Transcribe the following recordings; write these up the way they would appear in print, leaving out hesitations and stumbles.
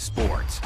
Sports.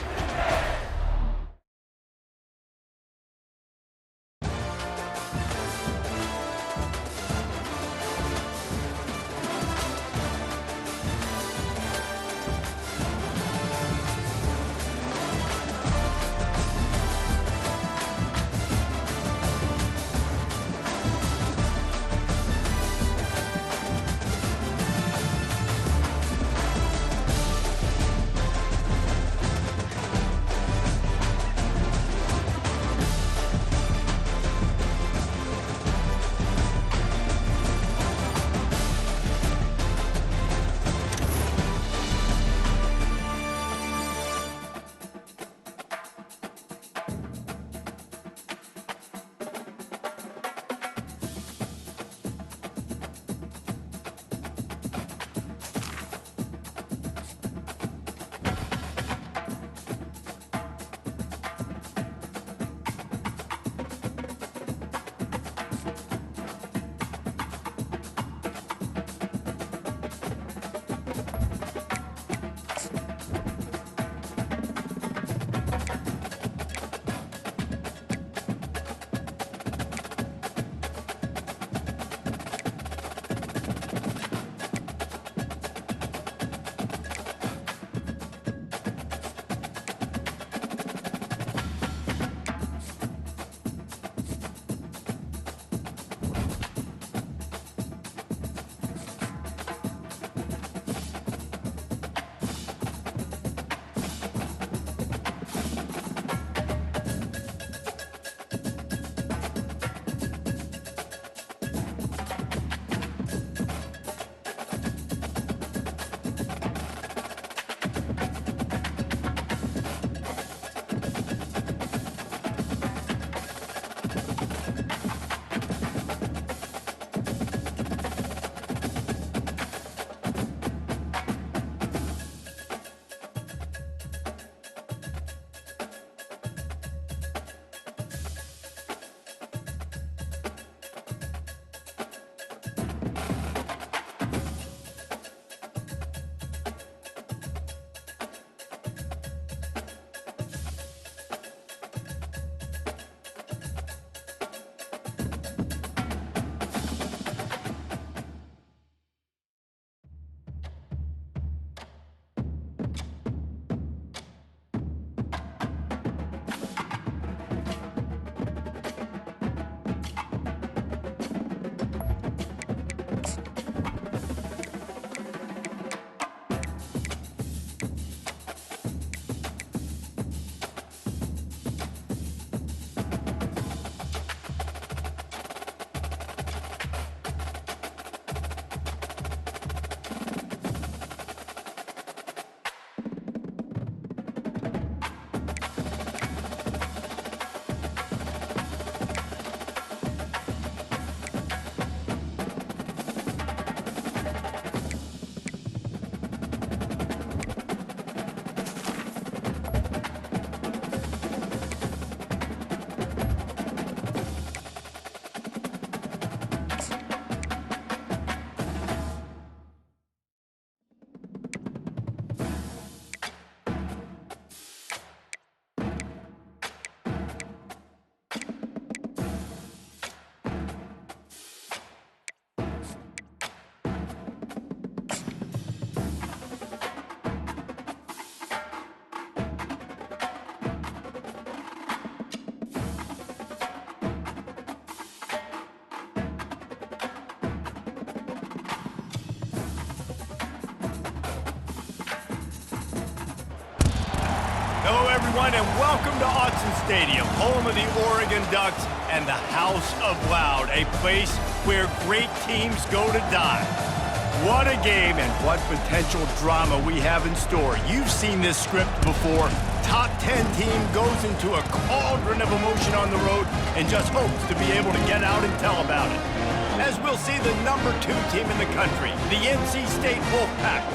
Hello, everyone, and welcome to Autzen Stadium, home of the Oregon Ducks and the House of Loud, a place where great teams go to die. What a game and what potential drama we have in store. You've seen this script before. Top 10 team goes into a cauldron of emotion on the road and just hopes to be able to get out and tell about it. As we'll see the number 2 team in the country, the NC State Wolfpack,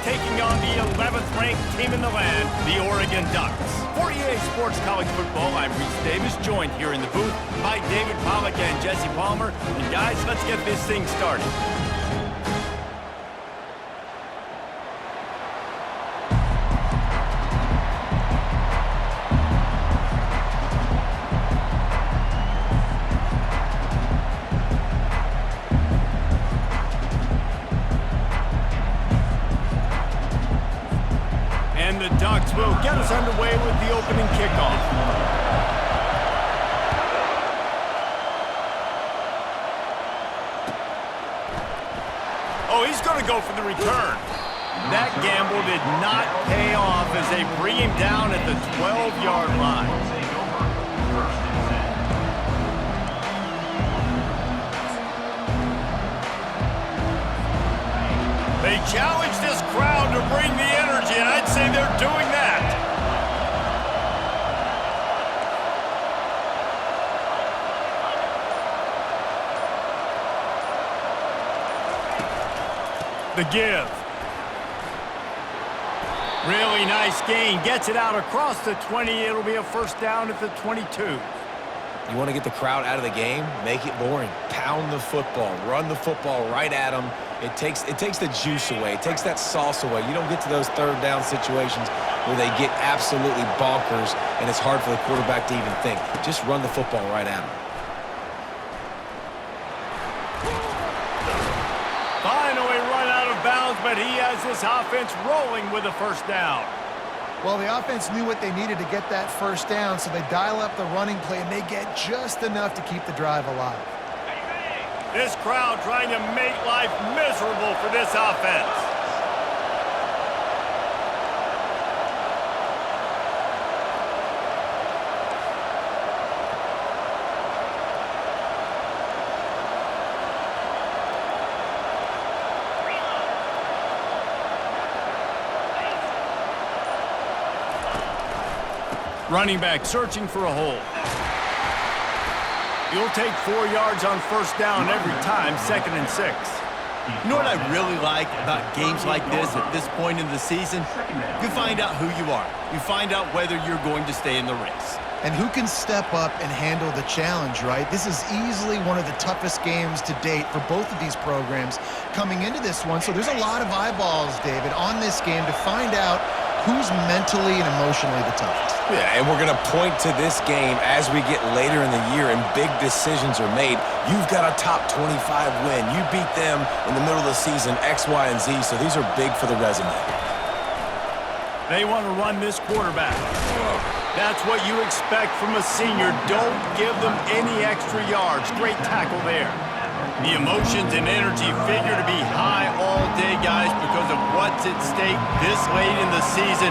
taking on the 11th ranked team in the land, the Oregon Ducks. For EA Sports College Football, I'm Reese Davis, joined here in the booth by David Pollack and Jesse Palmer. And guys, let's get this thing started. the Ducks will get us underway with the opening kickoff. Oh, he's going to go for the return. That gamble did not pay off as they bring him down at the 12-yard line. They challenge this crowd to bring the energy, and I'd say they're doing that. The give. Really nice gain. Gets it out across the 20. It'll be a first down at the 22. You want to get the crowd out of the game? Make it boring. Pound the football. Run the football right at them. It takes the juice away. It takes that sauce away. You don't get to those third down situations where they get absolutely bonkers and it's hard for the quarterback to even think. Just run the football right at them. Finally run out of bounds, but he has this offense rolling with a first down. Well, the offense knew what they needed to get that first down, so they dial up the running play, and they get just enough to keep the drive alive. This crowd trying to make life miserable for this offense. Running back searching for a hole. You'll take 4 yards on first down every time, 2nd and 6. You know what I really like about games like this at this point in the season? You find out who you are. You find out whether you're going to stay in the race. And who can step up and handle the challenge, right? This is easily one of the toughest games to date for both of these programs coming into this one. So there's a lot of eyeballs, David, on this game to find out who's mentally and emotionally the toughest. Yeah, and we're going to point to this game as we get later in the year and big decisions are made. You've got a top 25 win. You beat them in the middle of the season, X, Y, and Z, so these are big for the resume. They want to run this quarterback. That's what you expect from a senior. Don't give them any extra yards. Great tackle there. The emotions and energy figure to be high all day, guys, because of what's at stake this late in the season.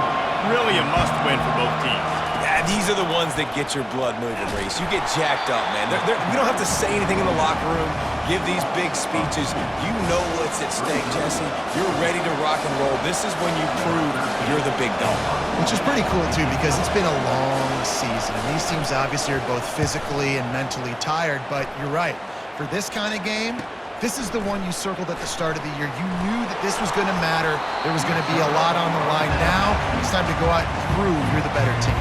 Really a must-win for both teams. Yeah, these are the ones that get your blood moving, Reese. You get jacked up, man. We don't have to say anything in the locker room, give these big speeches. You know what's at stake, Jesse. You're ready to rock and roll. This is when you prove you're the big dog. Which is pretty cool, too, because it's been a long season. And these teams obviously are both physically and mentally tired, but you're right. For this kind of game, this is the one you circled at the start of the year. You knew that this was going to matter. There was going to be a lot on the line. Now it's time to go out and prove you're the better team.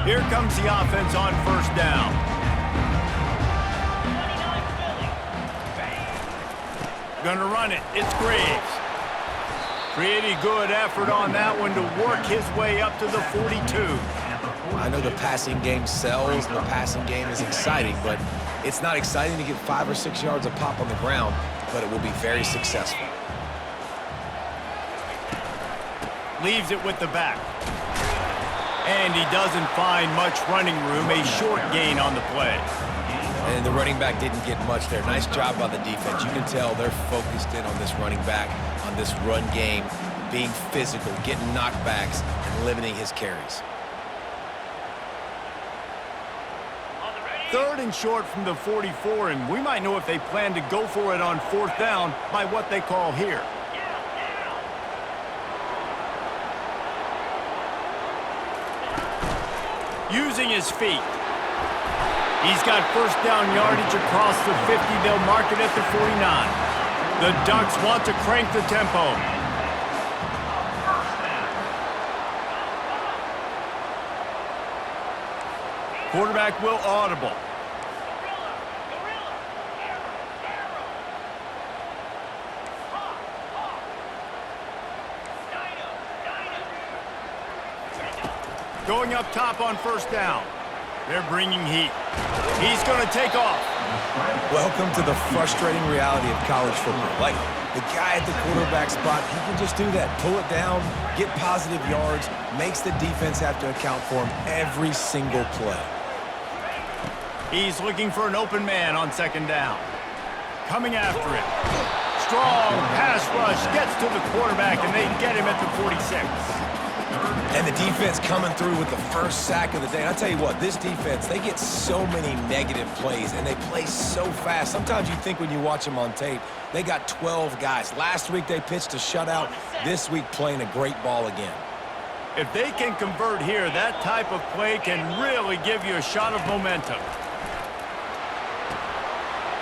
Here comes the offense on first down. Gonna run it. It's Graves. Pretty good effort on that one to work his way up to the 42. I know the passing game sells and the passing game is exciting, but it's not exciting to get 5 or 6 yards of pop on the ground, but it will be very successful. Leaves it with the back. And he doesn't find much running room. A short gain on the play. And the running back didn't get much there. Nice job by the defense. You can tell they're focused in on this running back, on this run game, being physical, getting knockbacks, and limiting his carries. 3rd and short from the 44, and we might know if they plan to go for it on 4th down by what they call here. Using his feet. He's got first down yardage across the 50. They'll mark it at the 49. The Ducks want to crank the tempo. Quarterback will audible. Going up top on first down. They're bringing heat. He's going to take off. Welcome to the frustrating reality of college football. Like, the guy at the quarterback spot, he can just do that. Pull it down, get positive yards, makes the defense have to account for him every single play. He's looking for an open man on second down. Coming after him. Strong pass rush gets to the quarterback, and they get him at the 46. And the defense coming through with the first sack of the day. I'll tell you what, this defense, they get so many negative plays, and they play so fast. Sometimes you think when you watch them on tape, they got 12 guys. Last week they pitched a shutout. This week playing a great ball again. If they can convert here, that type of play can really give you a shot of momentum.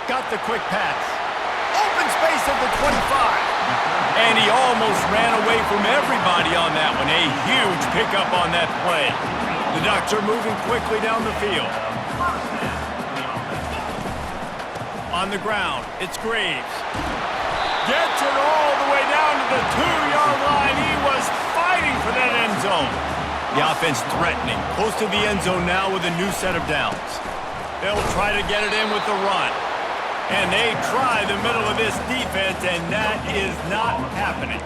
Got the quick pass. Open space at the 25. And he almost ran away from everybody on that one. A huge pickup on that play. The Ducks are moving quickly down the field. On the ground, it's Graves. Gets it all the way down to the 2-yard line. He was fighting for that end zone. The offense threatening. Close to the end zone now with a new set of downs. They'll try to get it in with the run. And they try the middle of this defense, and that is not happening.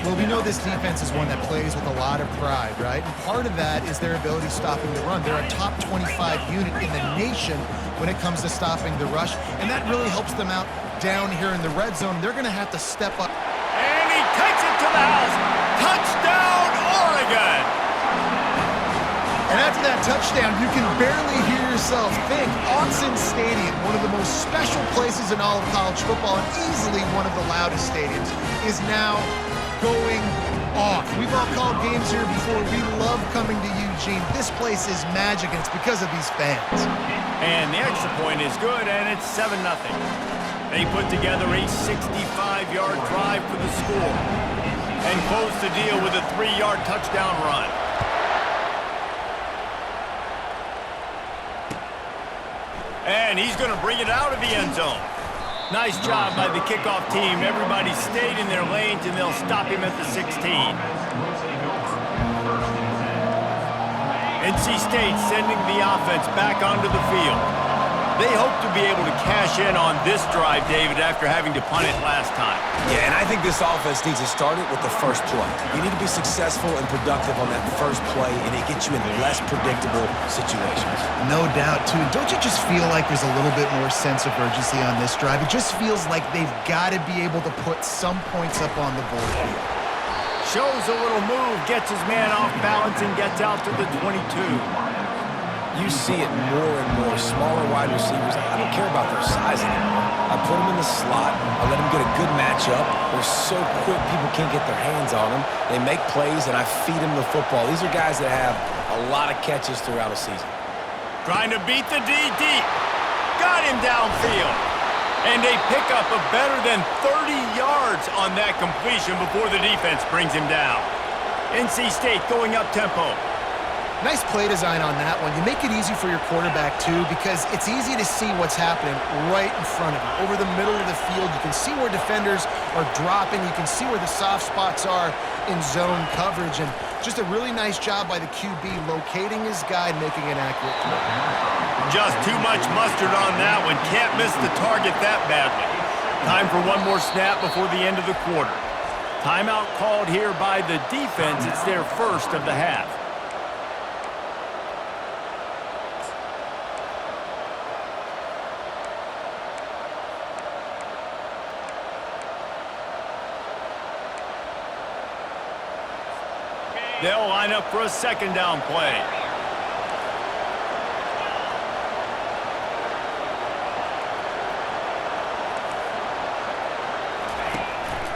Well, we know this defense is one that plays with a lot of pride, right? And part of that is their ability stopping the run. They're a top 25 unit in the nation when it comes to stopping the rush, and that really helps them out down here in the red zone. They're going to have to step up. And he takes it to the house. Touchdown, Oregon! And after that touchdown, you can barely hear yourself think. Autzen Stadium, one of the most special places in all of college football, and easily one of the loudest stadiums, is now going off. We've all called games here before. We love coming to Eugene. This place is magic, and it's because of these fans. And the extra point is good, and it's 7-0. They put together a 65-yard drive for the score and close the deal with a 3-yard touchdown run. And he's going to bring it out of the end zone. Nice job by the kickoff team. Everybody stayed in their lanes, and they'll stop him at the 16. NC State sending the offense back onto the field. They hope to be able to cash in on this drive, David, after having to punt it last time. Yeah, and I think this offense needs to start it with the first play. You need to be successful and productive on that first play, and it gets you in less predictable situations. No doubt, too. Don't you just feel like there's a little bit more sense of urgency on this drive? It just feels like they've got to be able to put some points up on the board here. Shows a little move, gets his man off balance, and gets out to the 22. You see it more and more. Smaller wide receivers, I don't care about their size anymore. I put them in the slot. I let them get a good matchup. They're so quick, people can't get their hands on them. They make plays, and I feed them the football. These are guys that have a lot of catches throughout a season. Trying to beat the D deep. Got him downfield. And they pick up a better than 30 yards on that completion before the defense brings him down. NC State going up tempo. Nice play design on that one. You make it easy for your quarterback, too, because it's easy to see what's happening right in front of you. Over the middle of the field, you can see where defenders are dropping. You can see where the soft spots are in zone coverage. And just a really nice job by the QB locating his guy and making an accurate throw. Just too much mustard on that one. Can't miss the target that badly. Time for one more snap before the end of the quarter. Timeout called here by the defense. It's their first of the half. They'll line up for a second down play.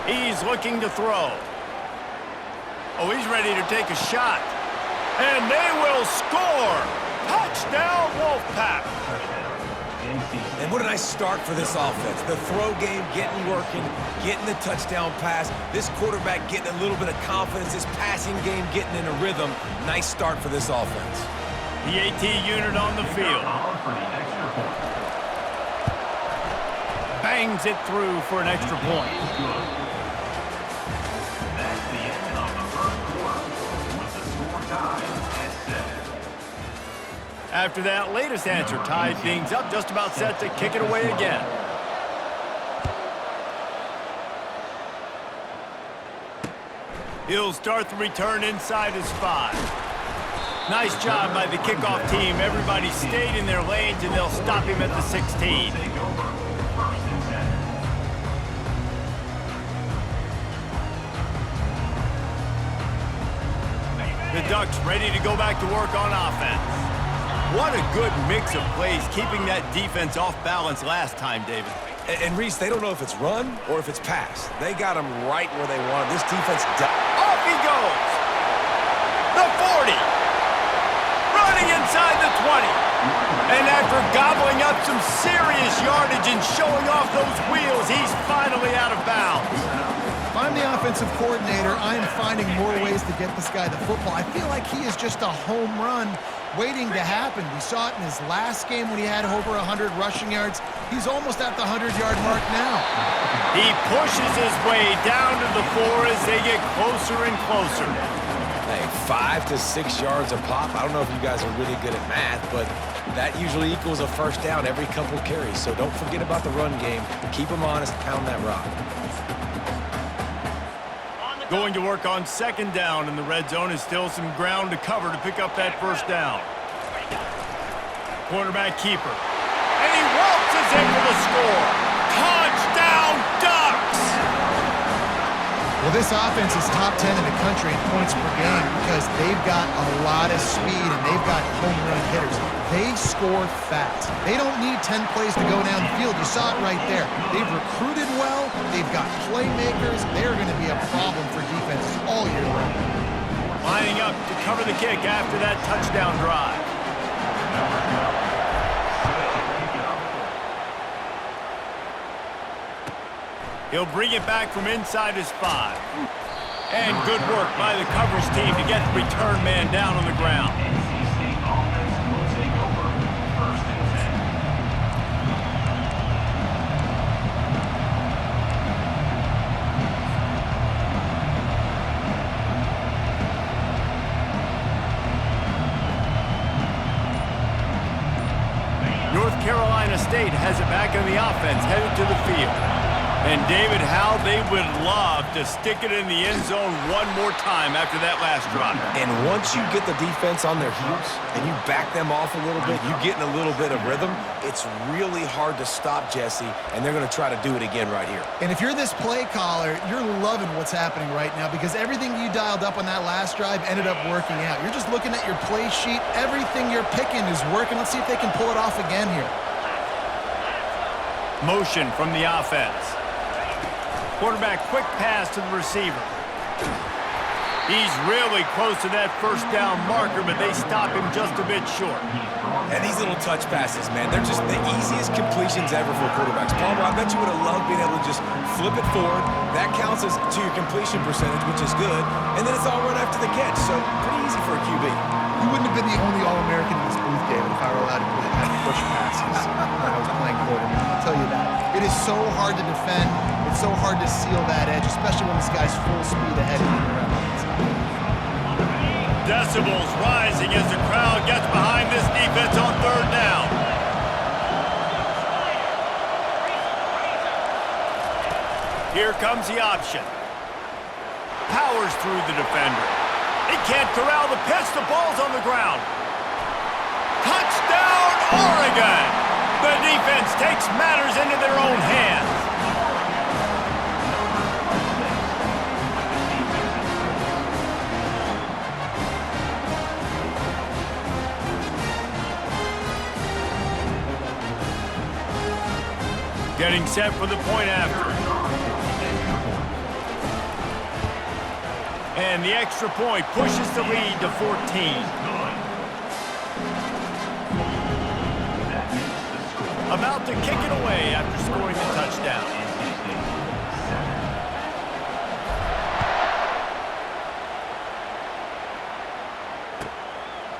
He's looking to throw. Oh, he's ready to take a shot. And they will score! Touchdown, Wolfpack! And what a nice start for this offense. The throw game getting working, getting the touchdown pass. This quarterback getting a little bit of confidence. This passing game getting in a rhythm. Nice start for this offense. The AT unit on the field. Bangs it through for an extra point. That's the end of the first quarter with the score tied at after that latest answer tied things up, just about set to kick it away again. He'll start the return inside his 5. Nice job by the kickoff team. Everybody stayed in their lanes, and they'll stop him at the 16. The Ducks ready to go back to work on offense. What a good mix of plays, keeping that defense off balance last time, David. And Reese, they don't know if it's run or if it's pass. They got them right where they want it. This defense... Off he goes! The 40! Running inside the 20! And after gobbling up some serious yardage and showing off those wheels, he's finally out of bounds. If I'm the offensive coordinator, I am finding more ways to get this guy the football. I feel like he is just a home run waiting to happen. We saw it in his last game when he had over 100 rushing yards. He's almost at the 100-yard mark now. He pushes his way down to the 4 as they get closer and closer. Hey, 5 to 6 yards a pop. I don't know if you guys are really good at math, but that usually equals a first down every couple carries. So don't forget about the run game. Keep them honest, pound that rock. Going to work on second down, and the red zone is still some ground to cover to pick up that first down. Quarterback keeper. And he waltzes in for the score. Touchdown, Ducks! Well, this offense is top 10 in the country in points per game because they've got a lot of speed and they've got home run hitters. They score fast. They don't need 10 plays to go down the field. You saw it right there. They've recruited well. They've got playmakers. They're going to be a problem for defenses all year long. Lining up to cover the kick after that touchdown drive. He'll bring it back from inside his 5. And good work by the coverage team to get the return man down on the ground. North Carolina State has it back on the offense, headed to the field. And David, how they would love to stick it in the end zone one more time after that last drive. And once you get the defense on their heels and you back them off a little bit, you get in a little bit of rhythm, it's really hard to stop Jesse, and they're going to try to do it again right here. And if you're this play caller, you're loving what's happening right now because everything you dialed up on that last drive ended up working out. You're just looking at your play sheet. Everything you're picking is working. Let's see if they can pull it off again here. Motion from the offense. Quarterback quick pass to the receiver. He's really close to that first down marker, but they stop him just a bit short. And these little touch passes, man, they're just the easiest completions ever for quarterbacks. Palmer, I bet you would have loved being able to just flip it forward. That counts as to your completion percentage, which is good. And then it's all run after the catch, so pretty easy for a QB. You wouldn't have been the only All-American in this booth, David, if I were allowed to push passes when I was playing quarterback. I'll tell you that. It is so hard to defend. It's so hard to seal that edge, especially when this guy's full speed ahead of you around the inside. Decibels rising as the crowd gets behind this defense on third down. Here comes the option. Powers through the defender. He can't corral the pitch. The ball's on the ground. Touchdown, Oregon! The defense takes matters into their own hands. Getting set for the point after. And the extra point pushes the lead to 14. About to kick it away after scoring the touchdown.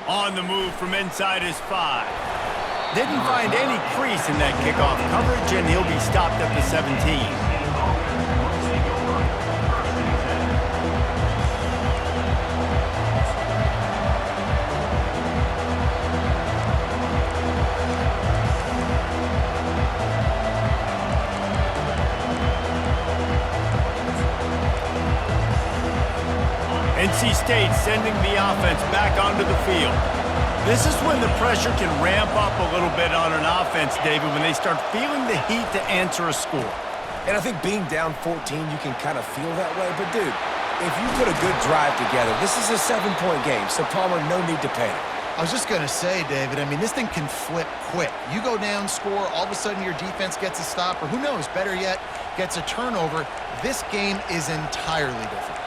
On the move from inside his 5. Didn't find any crease in that kickoff coverage, and he'll be stopped at the 17. NC State sending the offense back onto the field. This is when the pressure can ramp up a little bit on an offense, David, when they start feeling the heat to answer a score. And I think being down 14, you can kind of feel that way. But, dude, if you put a good drive together, this is a 7-point game, so Palmer, no need to panic. I was just going to say, David, I mean, this thing can flip quick. You go down, score, all of a sudden your defense gets a stop, or who knows, better yet, gets a turnover. This game is entirely different.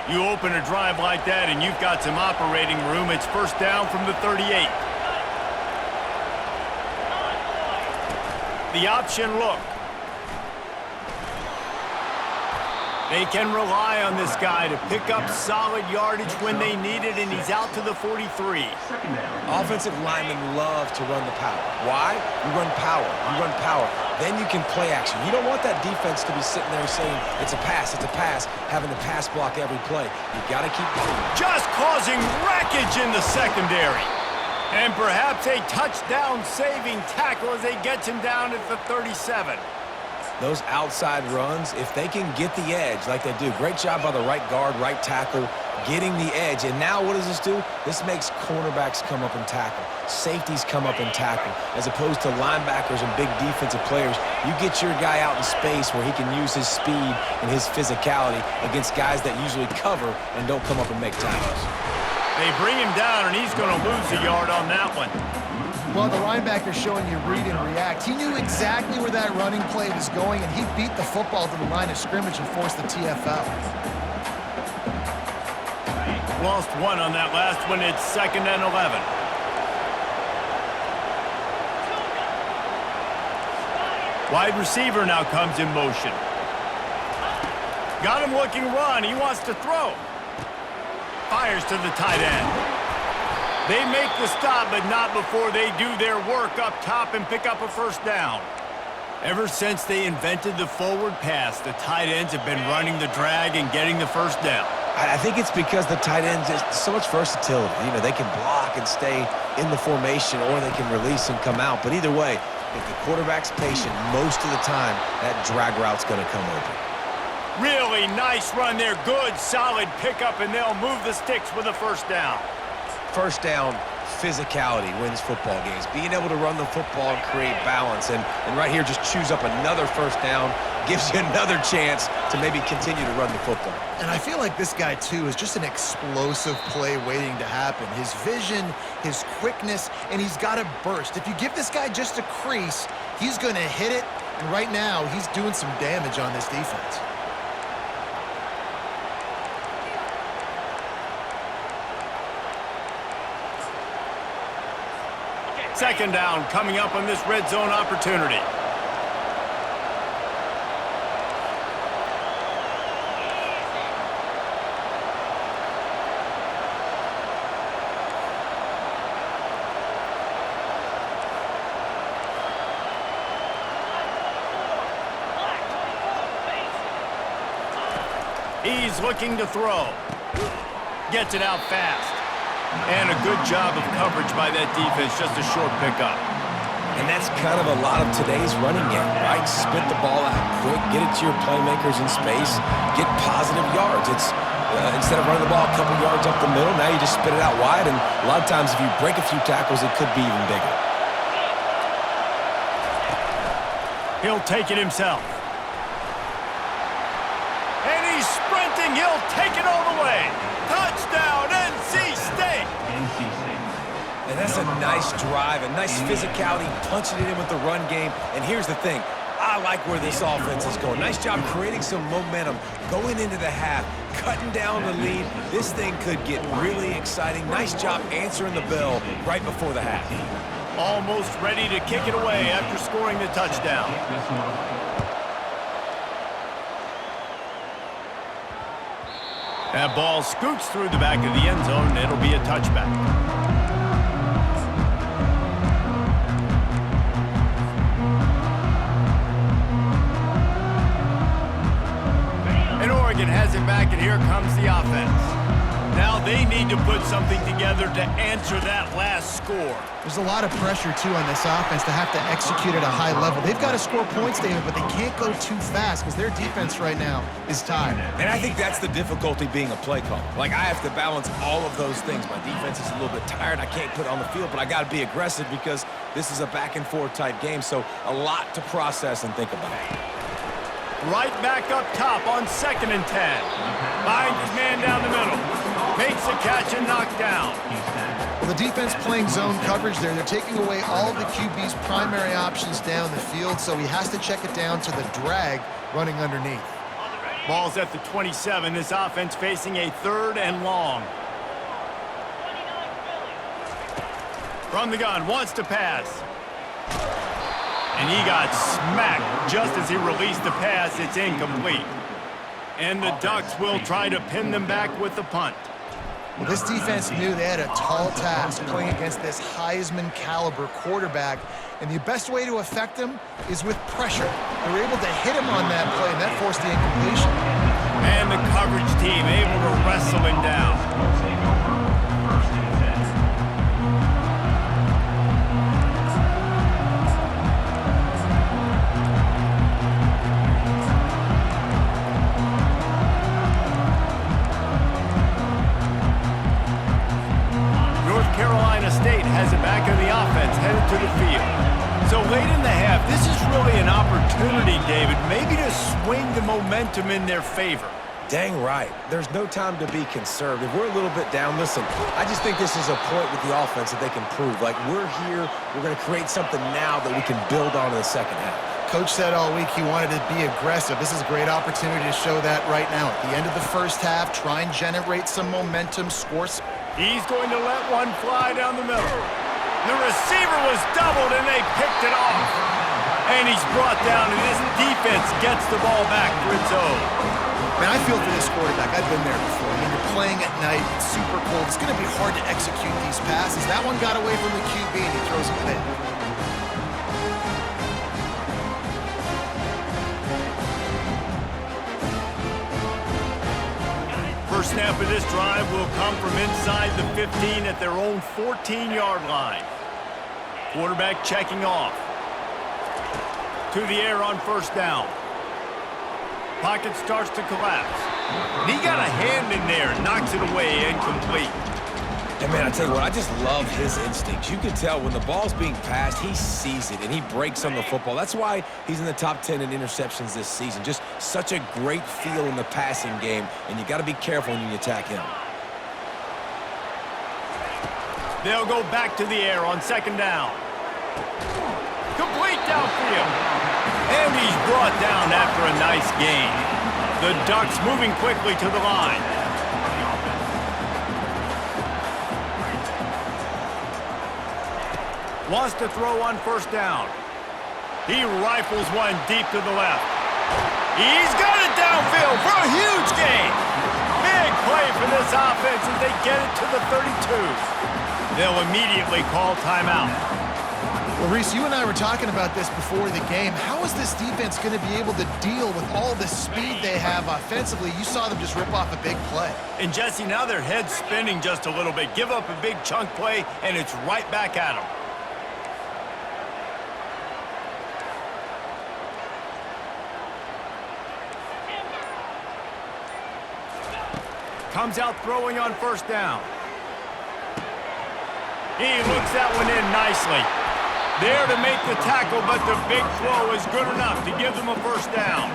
You open a drive like that and you've got some operating room. It's first down from the 38. The option look. They can rely on this guy to pick up solid yardage when they need it, and he's out to the 43. Offensive linemen love to run the power. Why? You run power. You run power. Then you can play action. You don't want that defense to be sitting there saying, it's a pass, having to pass block every play. You got to keep going. Just causing wreckage in the secondary. And perhaps a touchdown-saving tackle as they get him down at the 37. Those outside runs, if they can get the edge like they do, great job by the right guard, right tackle, getting the edge. And now what does this do? This makes cornerbacks come up and tackle. Safeties come up and tackle. As opposed to linebackers and big defensive players, you get your guy out in space where he can use his speed and his physicality against guys that usually cover and don't come up and make tackles. They bring him down, and he's going to lose a yard on that one. Well, the linebacker showing you read and react. He knew exactly where that running play was going, and he beat the football to the line of scrimmage and forced the TFL. Lost one on that last one. It's 2nd and 11. Wide receiver now comes in motion. Got him looking run. He wants to throw. Fires to the tight end. They make the stop, but not before they do their work up top and pick up a first down. Ever since they invented the forward pass, the tight ends have been running the drag and getting the first down. I think it's because the tight ends is so much versatility. You know, they can block and stay in the formation, or they can release and come out. But either way, if the quarterback's patient, most of the time, that drag route's going to come open. Really nice run there. Good, solid pickup, and they'll move the sticks with a first down. First down, physicality wins football games. Being able to run the football and create balance. And right here, just choose up another first down, gives you another chance to maybe continue to run the football. And I feel like this guy, too, is just an explosive play waiting to happen. His vision, his quickness, and he's got a burst. If you give this guy just a crease, he's going to hit it. And right now, he's doing some damage on this defense. Second down coming up on this red zone opportunity. He's looking to throw. Gets it out fast. And a good job of coverage by that defense, just a short pickup. And that's kind of a lot of today's running game, right? Spit the ball out quick, get it to your playmakers in space, get positive yards. It's instead of running the ball a couple yards up the middle, now you just spit it out wide, and a lot of times if you break a few tackles, it could be even bigger. He'll take it himself. And he's sprinting. He'll take it all the way. Touchdown, NC State! And that's a nice drive, a nice physicality, punching it in with the run game. And here's the thing. I like where this offense is going. Nice job creating some momentum, going into the half, cutting down the lead. This thing could get really exciting. Nice job answering the bell right before the half. Almost ready to kick it away after scoring the touchdown. That ball scoots through the back of the end zone, and it'll be a touchback. And Oregon has it back, and here comes the offense. Now they need to put something together to answer that last score. There's a lot of pressure, too, on this offense to have to execute at a high level. They've got to score points, David, but they can't go too fast because their defense right now is tired. And I think that's the difficulty being a play caller. Like, I have to balance all of those things. My defense is a little bit tired. I can't put it on the field, but I got to be aggressive because this is a back-and-forth type game, so a lot to process and think about. Right back up top on 2nd and 10. Finds his man down the middle. Makes the catch and knocked down. Well, the defense playing zone coverage there. They're taking away all of the QB's primary options down the field, so he has to check it down to the drag running underneath. Ball's at the 27. This offense facing a 3rd and long. From the gun, wants to pass. And he got smacked just as he released the pass. It's incomplete. And the Ducks will try to pin them back with the punt. Well, this defense knew they had a tall task playing against this Heisman caliber quarterback, and the best way to affect him is with pressure. They were able to hit him on that play, and that forced the incompletion. And the coverage team able to wrestle him down. Has it back in the offense, headed to the field. So late in the half, this is really an opportunity, David, maybe to swing the momentum in their favor. Dang right. There's no time to be conservative. We're a little bit down. Listen, I just think this is a point with the offense that they can prove. Like, we're here, we're going to create something now that we can build on in the second half. Coach said all week he wanted to be aggressive. This is a great opportunity to show that right now. At the end of the first half, try and generate some momentum, score some. He's going to let one fly down the middle. The receiver was doubled, and they picked it off. And he's brought down, and this defense gets the ball back for its own. Man, I feel for this quarterback. I've been there before. I mean, you're playing at night. It's super cold. It's going to be hard to execute these passes. That one got away from the QB, and he throws it back. First snap of this drive will come from inside the 15 at their own 14-yard line. Quarterback checking off. To the air on first down. Pocket starts to collapse. And he got a hand in there and knocks it away incomplete. And man, I tell you what, I just love his instincts. You can tell when the ball's being passed, he sees it, and he breaks on the football. That's why he's in the top 10 in interceptions this season. Just such a great feel in the passing game, and you got to be careful when you attack him. They'll go back to the air on second down. Complete downfield. And he's brought down after a nice gain. The Ducks moving quickly to the line. Wants to throw on first down. He rifles one deep to the left. He's got it downfield for a huge gain. Big play for this offense as they get it to the 32. They'll immediately call timeout. Well, Reese, you and I were talking about this before the game. How is this defense going to be able to deal with all the speed they have offensively? You saw them just rip off a big play. And Jesse, now their head's spinning just a little bit. Give up a big chunk play, and it's right back at them. Comes out throwing on first down. He looks that one in nicely. There to make the tackle, but the big throw is good enough to give them a first down.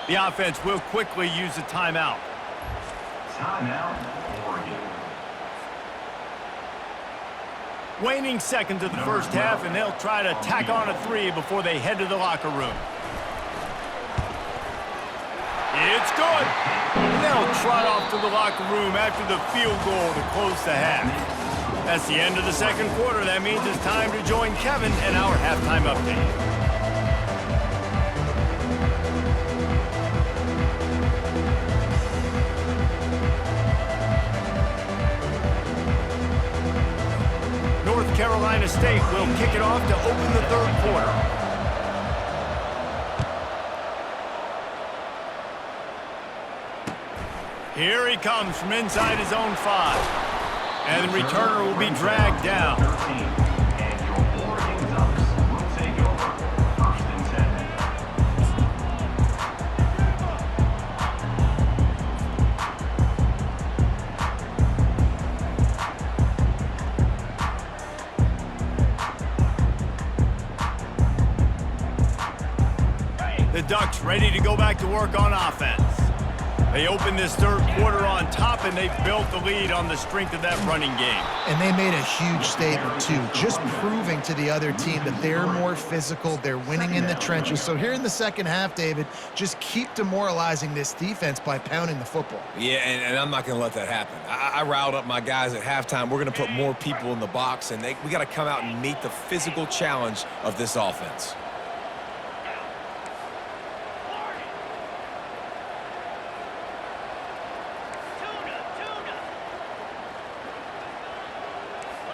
The offense will quickly use a timeout. Timeout, Oregon. Waning seconds of the first half, and they'll try to tack on a 3 before they head to the locker room. It's good. And they'll trot off to the locker room after the field goal to close the half. That's the end of the second quarter. That means it's time to join Kevin and our halftime update. Carolina State will kick it off to open the third quarter. Here he comes from inside his own 5. And the returner will be dragged down. 13, and your Oregon Ducks will take over. First and 10. The Ducks ready to go back to work on offense. They open this third quarter on top, and they've built the lead on the strength of that running game. And they made a huge statement, too, just proving to the other team that they're more physical, they're winning in the trenches. So here in the second half, David, just keep demoralizing this defense by pounding the football. Yeah, and I'm not going to let that happen. I riled up my guys at halftime. We're going to put more people in the box, and we got to come out and meet the physical challenge of this offense.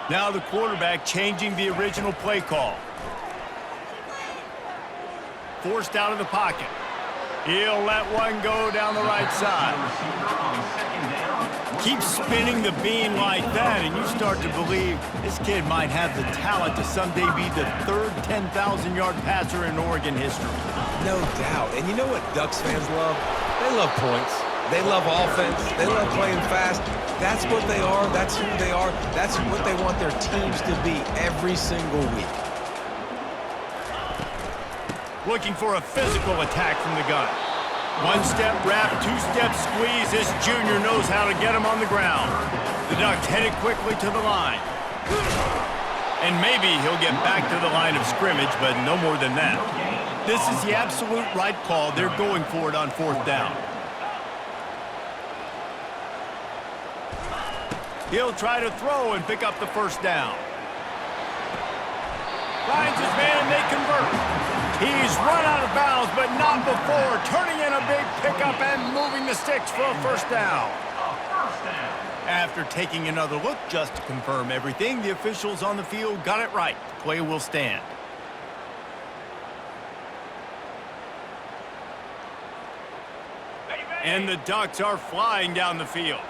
Now the quarterback changing the original play call. Forced out of the pocket. He'll let one go down the right side. Keep spinning the bean like that, and you start to believe this kid might have the talent to someday be the third 10,000-yard passer in Oregon history. No doubt. And you know what Ducks fans love? They love points. They love offense. They love playing fast. That's what they are. That's who they are. That's what they want their teams to be every single week. Looking for a physical attack from the gun. One-step wrap, two-step squeeze. This junior knows how to get him on the ground. The Ducks headed quickly to the line. And maybe he'll get back to the line of scrimmage, but no more than that. This is the absolute right call. They're going for it on fourth down. He'll try to throw and pick up the first down. Finds his man and they convert. He's run out of bounds, but not before turning in a big pickup and moving the sticks for a first down. After taking another look just to confirm everything, the officials on the field got it right. The play will stand. And the Ducks are flying down the field.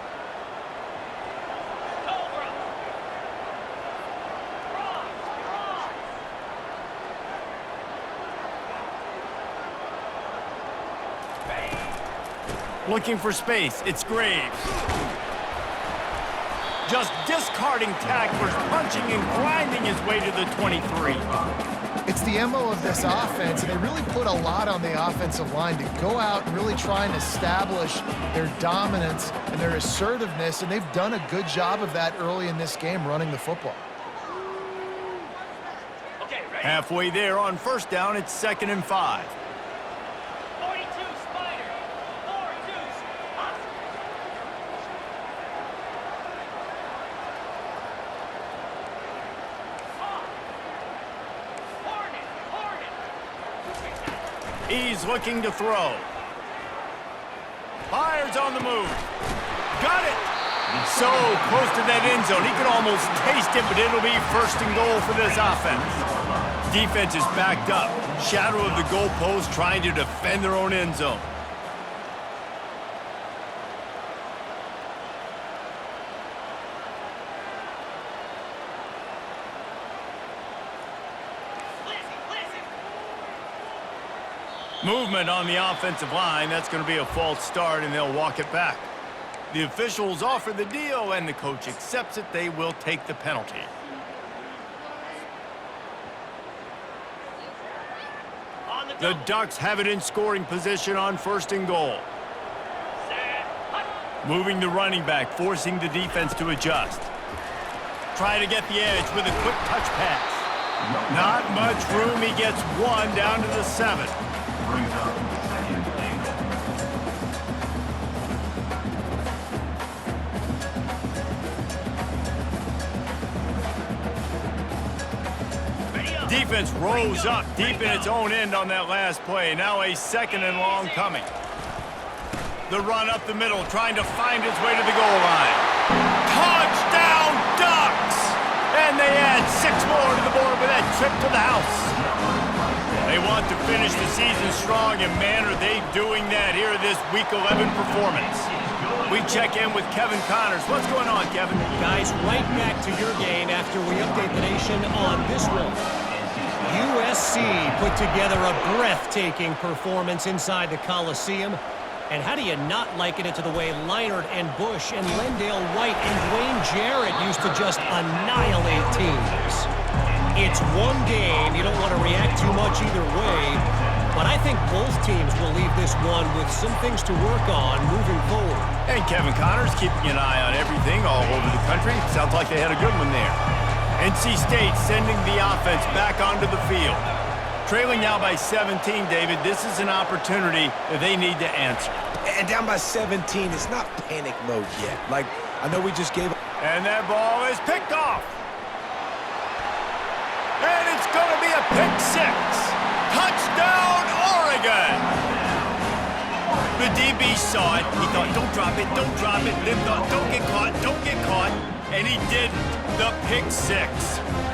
Looking for space, it's Graves. Just discarding tacklers, punching and grinding his way to the 23. It's the MO of this offense, and they really put a lot on the offensive line to go out and really try and establish their dominance and their assertiveness, and they've done a good job of that early in this game, running the football. Halfway there on first down, it's 2nd and 5. He's looking to throw. Fires on the move. Got it! So close to that end zone. He could almost taste it, but it'll be 1st and goal for this offense. Defense is backed up. Shadow of the goalpost trying to defend their own end zone. Movement on the offensive line. That's going to be a false start, and they'll walk it back. The officials offer the deal, and the coach accepts it. They will take the penalty. The Ducks have it in scoring position on 1st and goal. Moving the running back, forcing the defense to adjust. Try to get the edge with a quick touch pass. Not much room. He gets one down to the 7. Brings up 2nd and goal. Defense rose up deep in its own end on that last play. Now a 2nd and long coming. The run up the middle, trying to find its way to the goal line. Touchdown, Ducks! And they add 6 more to the board with that trip to the house. They want to finish the season strong, and man, are they doing that here in this Week 11 performance. We check in with Kevin Connors. What's going on, Kevin? Guys, right back to your game after we update the nation on this one. USC put together a breathtaking performance inside the Coliseum. And how do you not liken it to the way Leinart and Bush and Lendale White and Dwayne Jarrett used to just annihilate teams? It's one game. You don't want to react too much either way. But I think both teams will leave this one with some things to work on moving forward. And Kevin Connors keeping an eye on everything all over the country. Sounds like they had a good one there. NC State sending the offense back onto the field. Trailing now by 17, David. This is an opportunity that they need to answer. And down by 17, it's not panic mode yet. Like, I know we just gave... And that ball is picked off. And it's going to be a pick 6. Touchdown, Oregon! The DB saw it. He thought, don't drop it, don't drop it. Then thought, don't get caught, don't get caught. And he didn't. The pick 6.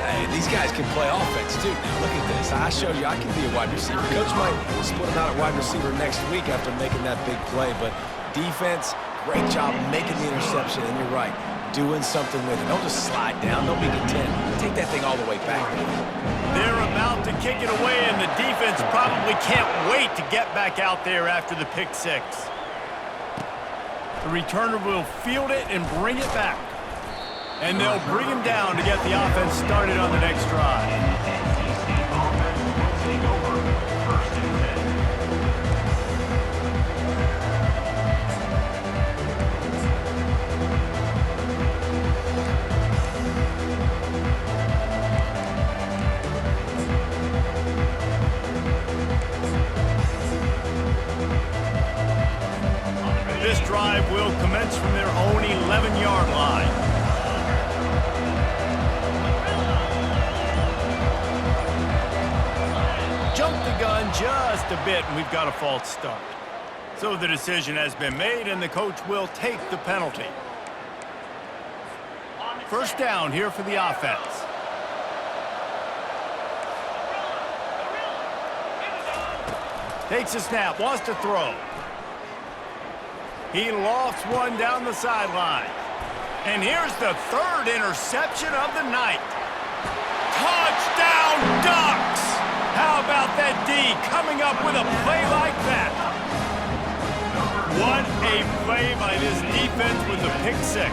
Hey, these guys can play offense, too. Now, look at this. I showed you I can be a wide receiver. Coach might split him out at wide receiver next week after making that big play. But defense, great job making the interception. And you're right, doing something with it. Don't just slide down. Don't be content. Take that thing all the way back. They're about to kick it away, and the defense probably can't wait to get back out there after the pick 6. The returner will field it and bring it back. And they'll bring him down to get the offense started on the next drive. This drive will commence from their own 11-yard line. Jumped the gun just a bit, and we've got a false start. So the decision has been made, and the coach will take the penalty. First down here for the offense. Takes a snap, wants to throw. He lofts one down the sideline. And here's the 3rd interception of the night. Touchdown, Ducks! How about that D coming up with a play like that? What a play by this defense with the pick 6.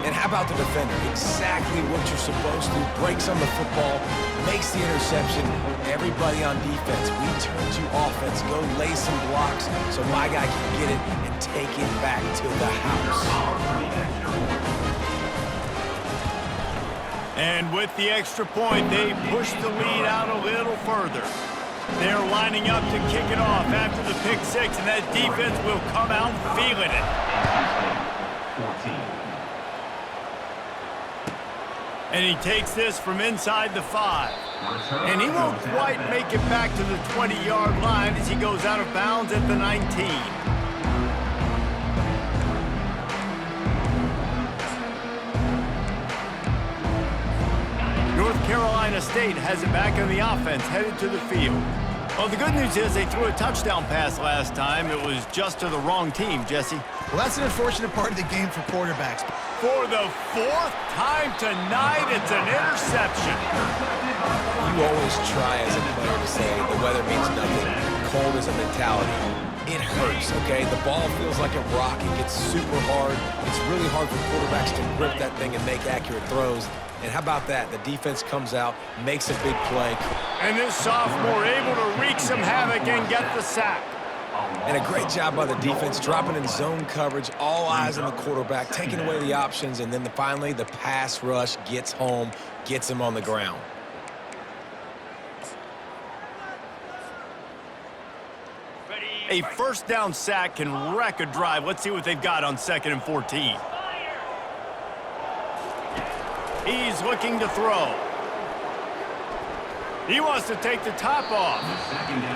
And how about the defender? Exactly what you're supposed to. Breaks on the football, makes the interception. Everybody on defense, we turn to offense. Go lay some blocks so my guy can get it and take it back to the house. And with the extra point, they push the lead out a little further. They're lining up to kick it off after the pick 6, and that defense will come out feeling it. 14. And he takes this from inside the 5. And he won't quite make it back to the 20-yard line as he goes out of bounds at the 19. North Carolina State has it back on the offense, headed to the field. Well, the good news is they threw a touchdown pass last time. It was just to the wrong team, Jesse. Well, that's an unfortunate part of the game for quarterbacks. For the 4th time tonight, it's an interception. You always try as a player to say the weather means nothing. Cold is a mentality. It hurts, okay? The ball feels like a rock. It gets super hard. It's really hard for quarterbacks to grip that thing and make accurate throws. And how about that? The defense comes out, makes a big play. And this sophomore able to wreak some havoc and get the sack. And a great job by the defense, dropping in zone coverage, all eyes on the quarterback, taking away the options, and then finally the pass rush gets home, gets him on the ground. A first down sack can wreck a drive. Let's see what they've got on 2nd and 14. He's looking to throw. He wants to take the top off.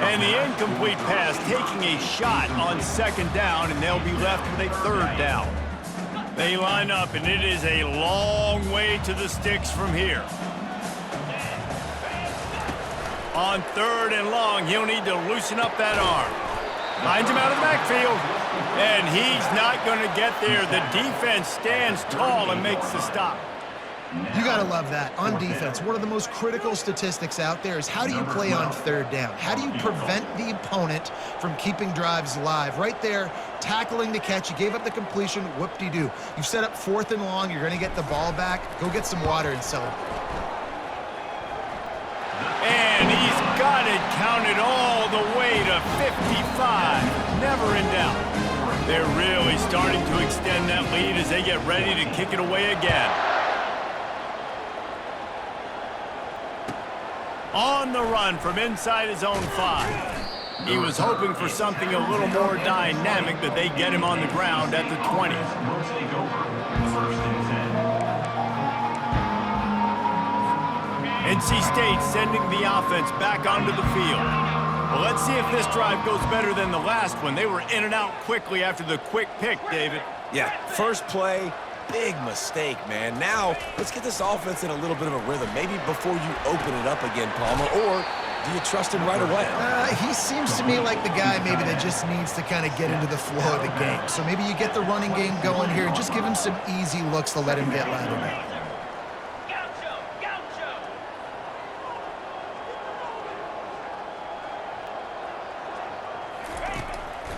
And the incomplete pass taking a shot on 2nd down, and they'll be left with a 3rd down. They line up, and it is a long way to the sticks from here. On 3rd and long, he'll need to loosen up that arm. Finds him out of the backfield, and he's not going to get there. The defense stands tall and makes the stop. You got to love that. On defense, one of the most critical statistics out there is how do you play on 3rd down? How do you prevent the opponent from keeping drives alive? Right there, tackling the catch. You gave up the completion. Whoop-de-doo. You've set up 4th and long. You're going to get the ball back. Go get some water and celebrate. And he's got it counted all the way to 55. Never in doubt. They're really starting to extend that lead as they get ready to kick it away again. On the run from inside his own 5. He was hoping for something a little more dynamic, but they get him on the ground at the 20. Will take over 1st and 10. NC State sending the offense back onto the field. Well, let's see if this drive goes better than the last one. They were in and out quickly after the quick pick, David. Yeah, first play, big mistake, man. Now, let's get this offense in a little bit of a rhythm. Maybe before you open it up again, Palmer, or do you trust him right away? He seems to me like the guy maybe that just needs to kind of get into the flow of the game. So maybe you get the running game going here and just give him some easy looks to let him get lathered up.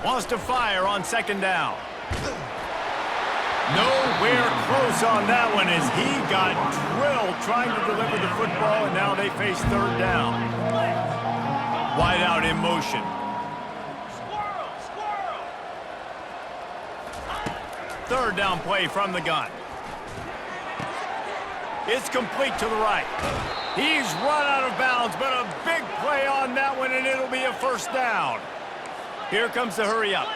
Wants to fire on 2nd down. Nowhere close on that one as he got drilled trying to deliver the football, and now they face 3rd down. Wide out in motion. Third down play from the gun. It's complete to the right. He's run out of bounds, but a big play on that one, and it'll be a 1st down. Here comes the hurry up.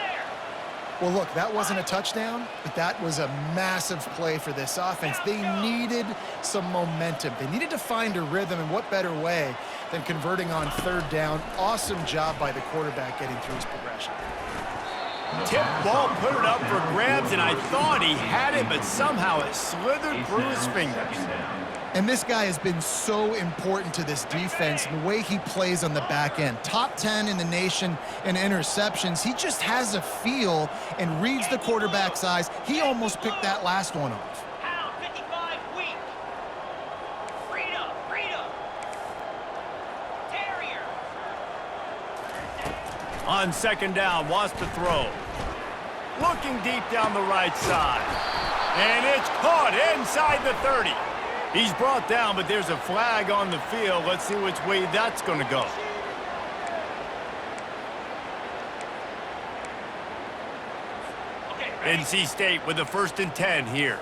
Well, look, that wasn't a touchdown, but that was a massive play for this offense. They needed some momentum. They needed to find a rhythm, and what better way than converting on 3rd down. Awesome job by the quarterback getting through his progression. Tip ball, put it up for grabs, and I thought he had it, but somehow it slithered through his fingers. And this guy has been so important to this defense and the way he plays on the back end. Top 10 in the nation in interceptions. He just has a feel and reads the quarterback's eyes. He almost picked that last one off. On 2nd down, wants to throw. Looking deep down the right side. And it's caught inside the 30. He's brought down, but there's a flag on the field. Let's see which way that's going to go. NC State with the 1st and 10 here.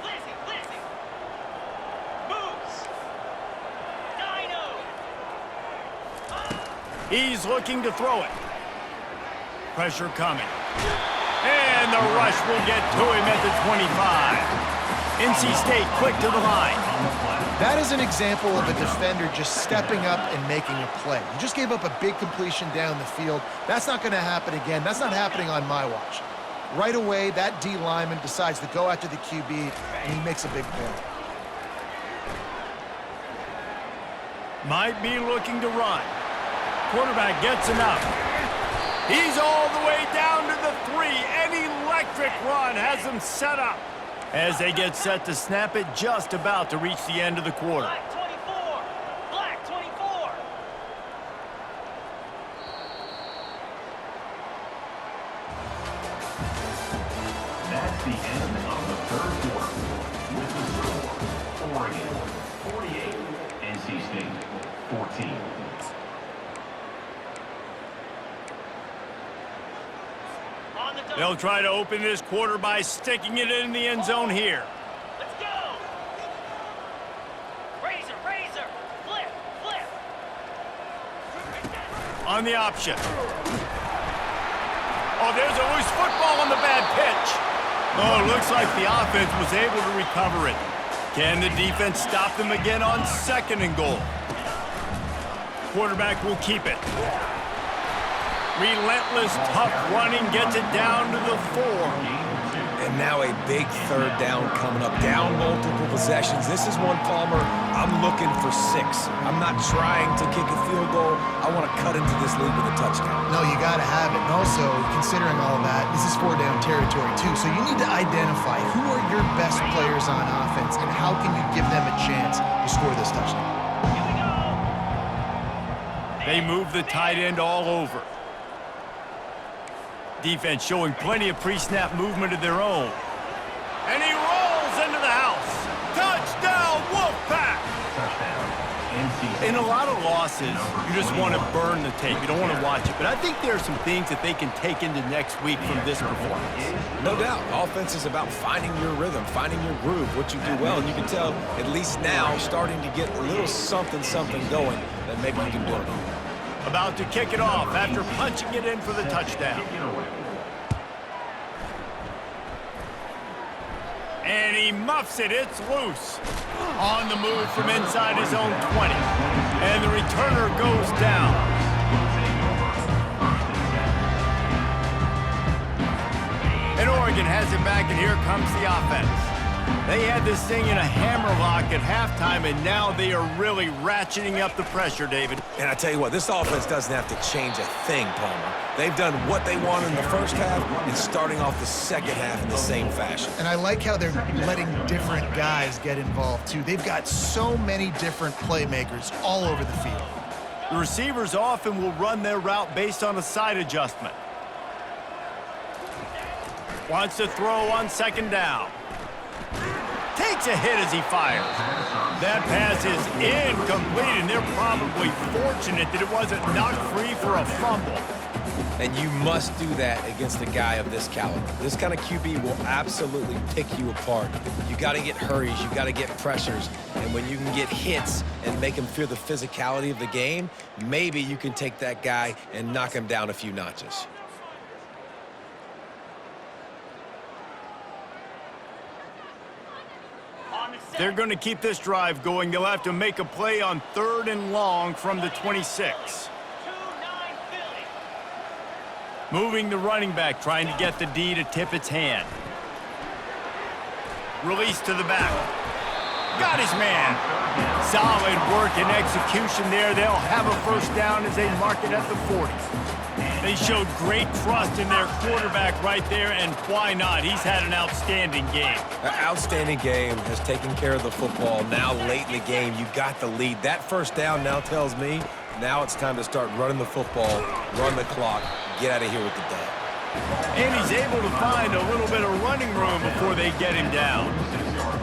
He's looking to throw it. Pressure coming. And the rush will get to him at the 25. NC State quick to the line. That is an example of a defender just stepping up and making a play. You just gave up a big completion down the field. That's not going to happen again. That's not happening on my watch. Right away, that D lineman decides to go after the QB, and he makes a big play. Might be looking to run. Quarterback gets enough. He's all the way down to the 3. An electric run has him set up as they get set to snap it, just about to reach the end of the quarter. Black 24. That's the end of the 3rd quarter. With the score, Oregon 48, NC State 14. They'll try to open this quarter by sticking it in the end zone here. Let's go. Razor, razor. Flip, flip. On the option. Oh, there's a loose football on the bad pitch. Oh, it looks like the offense was able to recover it. Can the defense stop them again on 2nd and goal? Quarterback will keep it. Relentless, tough running gets it down to the 4. And now a big third down coming up. Down multiple possessions. This is one, Palmer, I'm looking for 6. I'm not trying to kick a field goal. I want to cut into this lead with a touchdown. No, you got to have it. And also, considering all of that, this is 4-down territory too. So you need to identify who are your best players on offense and how can you give them a chance to score this touchdown. They move the tight end all over. Defense showing plenty of pre-snap movement of their own. And he rolls into the house. Touchdown, Wolfpack! In a lot of losses, you just want to burn the tape. You don't want to watch it. But I think there are some things that they can take into next week from this performance. No doubt. Offense is about finding your rhythm, finding your groove, what you do well. And you can tell, at least now, starting to get a little something going that maybe you can do it. About to kick it off after punching it in for the touchdown. And he muffs it. It's loose. On the move from inside his own 20. And the returner goes down. And Oregon has it back, and here comes the offense. They had this thing in a hammerlock at halftime, and now they are really ratcheting up the pressure, David. And I tell you what, this offense doesn't have to change a thing, Palmer. They've done what they want in the first half and starting off the second half in the same fashion. And I like how they're letting different guys get involved too. They've got so many different playmakers all over the field. The receivers often will run their route based on a side adjustment. Wants to throw on second down. Takes a hit as he fires. That pass is incomplete, and they're probably fortunate that it wasn't knocked free for a fumble. And you must do that against a guy of this caliber. This kind of QB will absolutely pick you apart. You got to get hurries, you got to get pressures, and when you can get hits and make him feel the physicality of the game, maybe you can take that guy and knock him down a few notches. They're going to keep this drive going. They'll have to make a play on 3rd and long from the 26. Moving the running back, trying to get the D to tip its hand. Release to the back. Got his man. Solid work and execution there. They'll have a first down as they mark it at the 40. They showed great trust in their quarterback right there, and why not? He's had an outstanding game. An outstanding game, has taken care of the football. Now late in the game, you got the lead. That first down now tells me now it's time to start running the football, run the clock, get out of here with the dub. And he's able to find a little bit of running room before they get him down.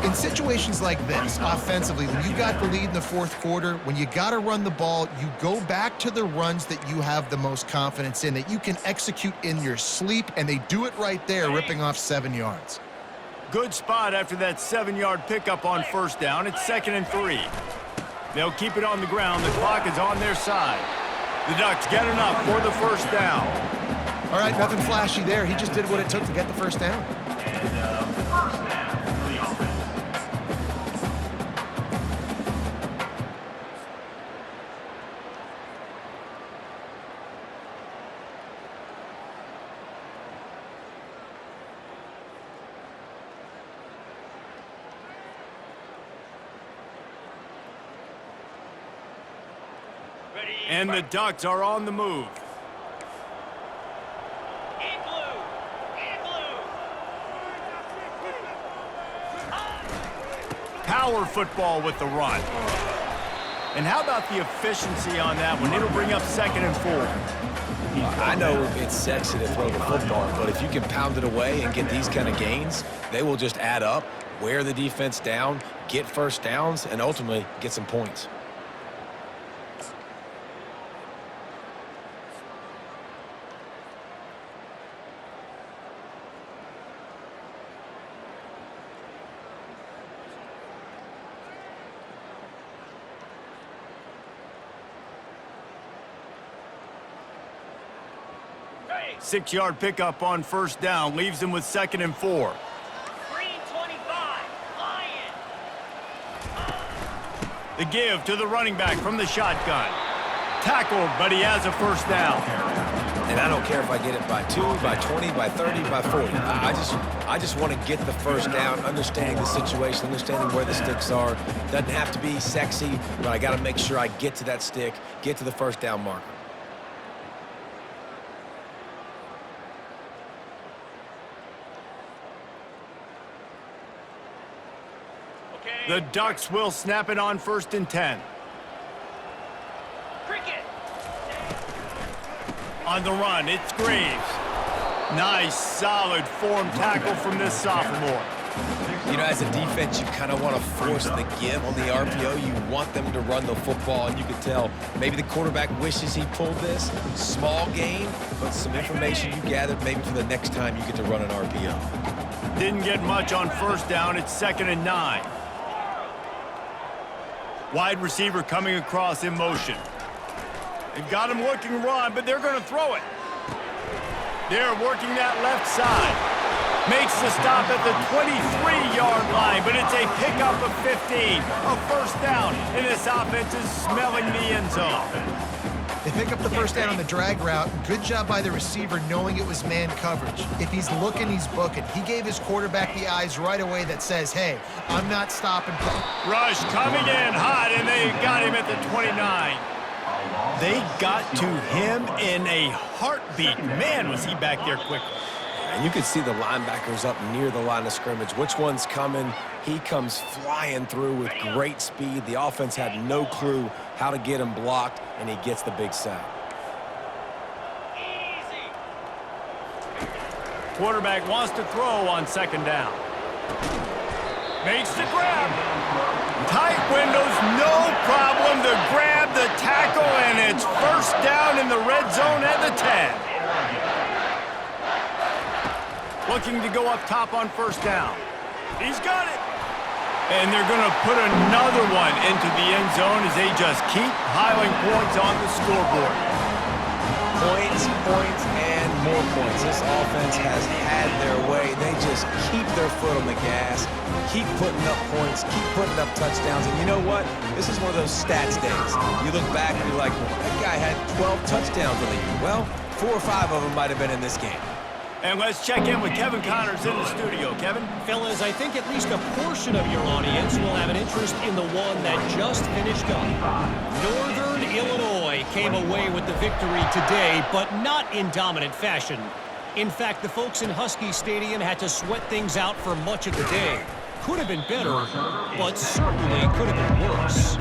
In situations like this, offensively, when you got the lead in the 4th quarter, when you got to run the ball, you go back to the runs that you have the most confidence in, that you can execute in your sleep, and they do it right there, ripping off 7 yards. Good spot after that 7-yard pickup on first down. It's 2nd and 3. They'll keep it on the ground. The clock is on their side. The Ducks get enough for the first down. All right, nothing flashy there. He just did what it took to get the first down. And the Ducks are on the move. Power football with the run. And how about the efficiency on that one? It'll bring up 2nd and 4. I know it's sexy to throw the football, but if you can pound it away and get these kind of gains, they will just add up, wear the defense down, get first downs, and ultimately get some points. Six-yard pickup on first down leaves them with 2nd and 4. Green 25, Lion. The give to the running back from the shotgun. Tackled, but he has a first down. And I don't care if I get it by 2, by 20, by 30, by 40. I just want to get the first down, understanding the situation, understanding where the sticks are. Doesn't have to be sexy, but I got to make sure I get to that stick, get to the first down marker. The Ducks will snap it on 1st and 10. Cricket. On the run, it's Graves. Nice, solid form tackle from this sophomore. You know, as a defense, you kind of want to force the give on the RPO. You want them to run the football, and you can tell maybe the quarterback wishes he pulled this. Small gain, but some information you gathered maybe for the next time you get to run an RPO. Didn't get much on 1st down. It's 2nd and 9. Wide receiver coming across in motion. They've got him looking run, but they're going to throw it. They're working that left side. Makes the stop at the 23-yard line, but it's a pickup of 15. A 1st down, and this offense is smelling the end zone. They pick up the first down on the drag route. Good job by the receiver knowing it was man coverage. If he's looking, he's booking. He gave his quarterback the eyes right away that says, hey, I'm not stopping. Rush coming in hot, and they got him at the 29. They got to him in a heartbeat. Man, was he back there quickly. And you can see the linebackers up near the line of scrimmage. Which one's coming? He comes flying through with great speed. The offense had no clue how to get him blocked, and he gets the big sack. Easy. Quarterback wants to throw on 2nd down. Makes the grab. Tight windows, no problem to grab the tackle, and it's 1st down in the red zone at the 10. Looking to go up top on 1st down. He's got it. And they're going to put another one into the end zone as they just keep piling points on the scoreboard. Points, points, and more points. This offense has had their way. They just keep their foot on the gas, keep putting up points, keep putting up touchdowns. And you know what? This is one of those stats days. You look back and you're like, well, that guy had 12 touchdowns in the year. Well, 4 or 5 of them might have been in this game. And let's check in with Kevin Connors in the studio. Kevin? Fellas, I think at least a portion of your audience will have an interest in the one that just finished up. Northern Illinois came away with the victory today, but not in dominant fashion. In fact, the folks in Husky Stadium had to sweat things out for much of the day. Could have been better, but certainly could have been worse.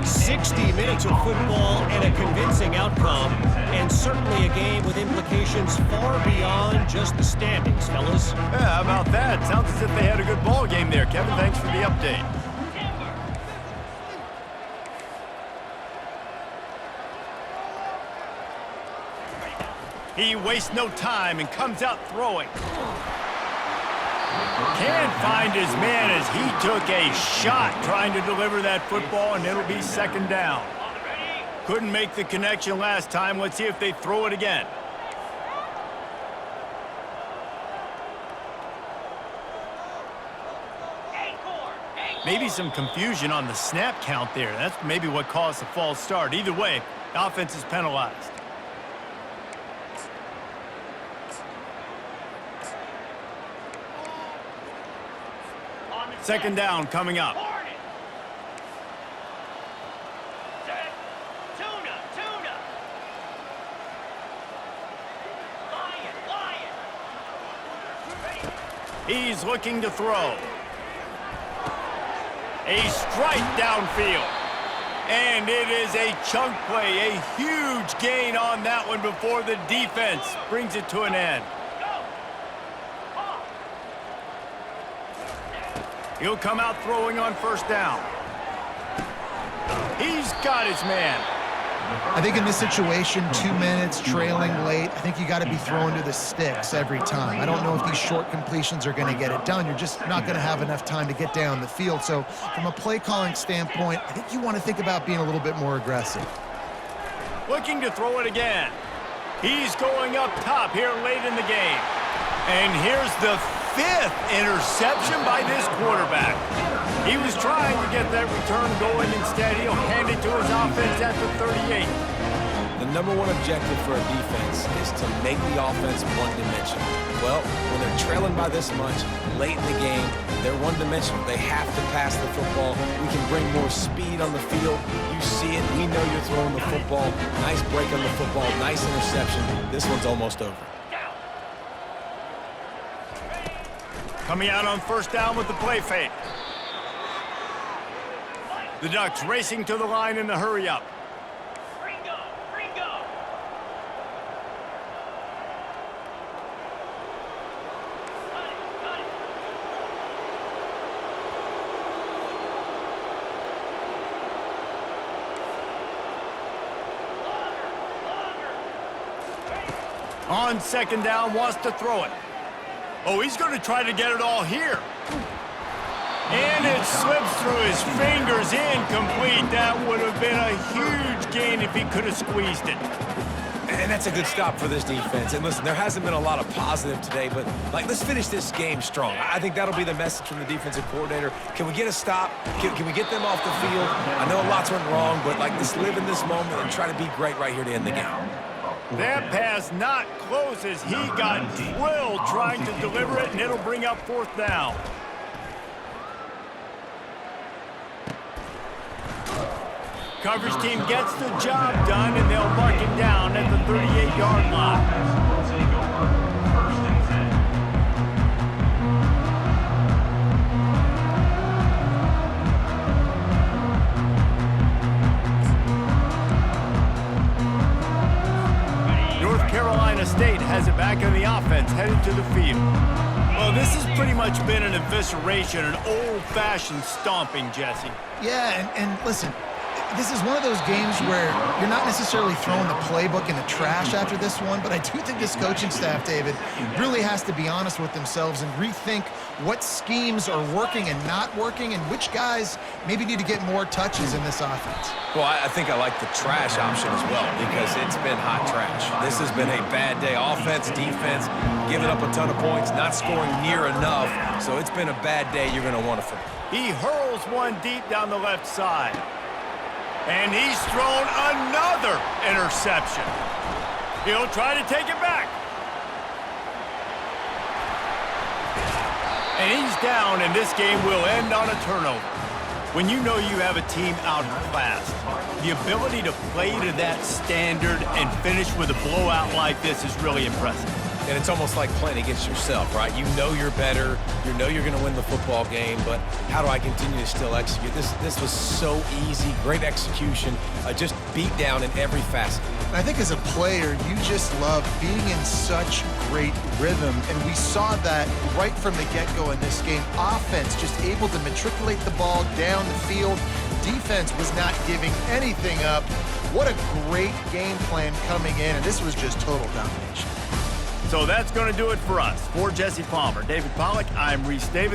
60 minutes of football and a convincing outcome, and certainly a game with implications far beyond just the standings, fellas. Yeah, how about that? Sounds as if they had a good ball game there. Kevin, thanks for the update. He wastes no time and comes out throwing. Can't find his man as he took a shot trying to deliver that football, and it'll be 2nd down. Couldn't make the connection last time. Let's see if they throw it again. Maybe some confusion on the snap count there. That's maybe what caused the false start. Either way, the offense is penalized. Second down coming up. He's looking to throw. A strike downfield. And it is a chunk play, a huge gain on that one before the defense brings it to an end. He'll come out throwing on 1st down. He's got his man. I think in this situation, 2 minutes, trailing late, I think you got to be throwing to the sticks every time. I don't know if these short completions are going to get it done. You're just not going to have enough time to get down the field. So from a play calling standpoint, I think you want to think about being a little bit more aggressive. Looking to throw it again. He's going up top here late in the game. And here's the 5th interception by this quarterback. He was trying to get that return going. Instead, he'll hand it to his offense at the 38. The number one objective for a defense is to make the offense one-dimensional. Well, when they're trailing by this much, late in the game, they're one-dimensional. They have to pass the football. We can bring more speed on the field. You see it. We know you're throwing the football. Nice break on the football. Nice interception. This one's almost over. Coming out on first down with the play fake. The Ducks racing to the line in the hurry-up. Ringo, Ringo. Got it. On second down, wants to throw it. Oh, he's going to try to get it all here. And it slips through his fingers, incomplete. That would have been a huge gain if he could have squeezed it. And that's a good stop for this defense. And listen, there hasn't been a lot of positive today, but, let's finish this game strong. I think that'll be the message from the defensive coordinator. Can we get a stop? Can we get them off the field? I know lots went wrong, but, just live in this moment and try to be great right here to end the game. That pass not close as he got drilled trying to deliver it, and it'll bring up fourth down. Coverage team gets the job done, and they'll mark him down at the 38-yard line. Will take over. First and 10. North Carolina State has it back on the offense, headed to the field. Well, this has pretty much been an evisceration, an old-fashioned stomping, Jesse. Yeah, and listen, this is one of those games where you're not necessarily throwing the playbook in the trash after this one, but I do think this coaching staff, David, really has to be honest with themselves and rethink what schemes are working and not working and which guys maybe need to get more touches in this offense. Well, I think I like the trash option as well because it's been hot trash. This has been a bad day. Offense, defense, giving up a ton of points, not scoring near enough. So it's been a bad day. You're going to want to forget. He hurls one deep down the left side. And he's thrown another interception. He'll try to take it back. And he's down, and this game will end on a turnover. When you know you have a team outclassed, the ability to play to that standard and finish with a blowout like this is really impressive. And it's almost like playing against yourself, right? You know you're better. You know you're going to win the football game, but how do I continue to still execute? This was so easy, great execution, just beat down in every facet. I think as a player, you just love being in such great rhythm, and we saw that right from the get-go in this game. Offense just able to matriculate the ball down the field. Defense was not giving anything up. What a great game plan coming in, and this was just total domination. So that's going to do it for us. For Jesse Palmer, David Pollack, I'm Reese Davis.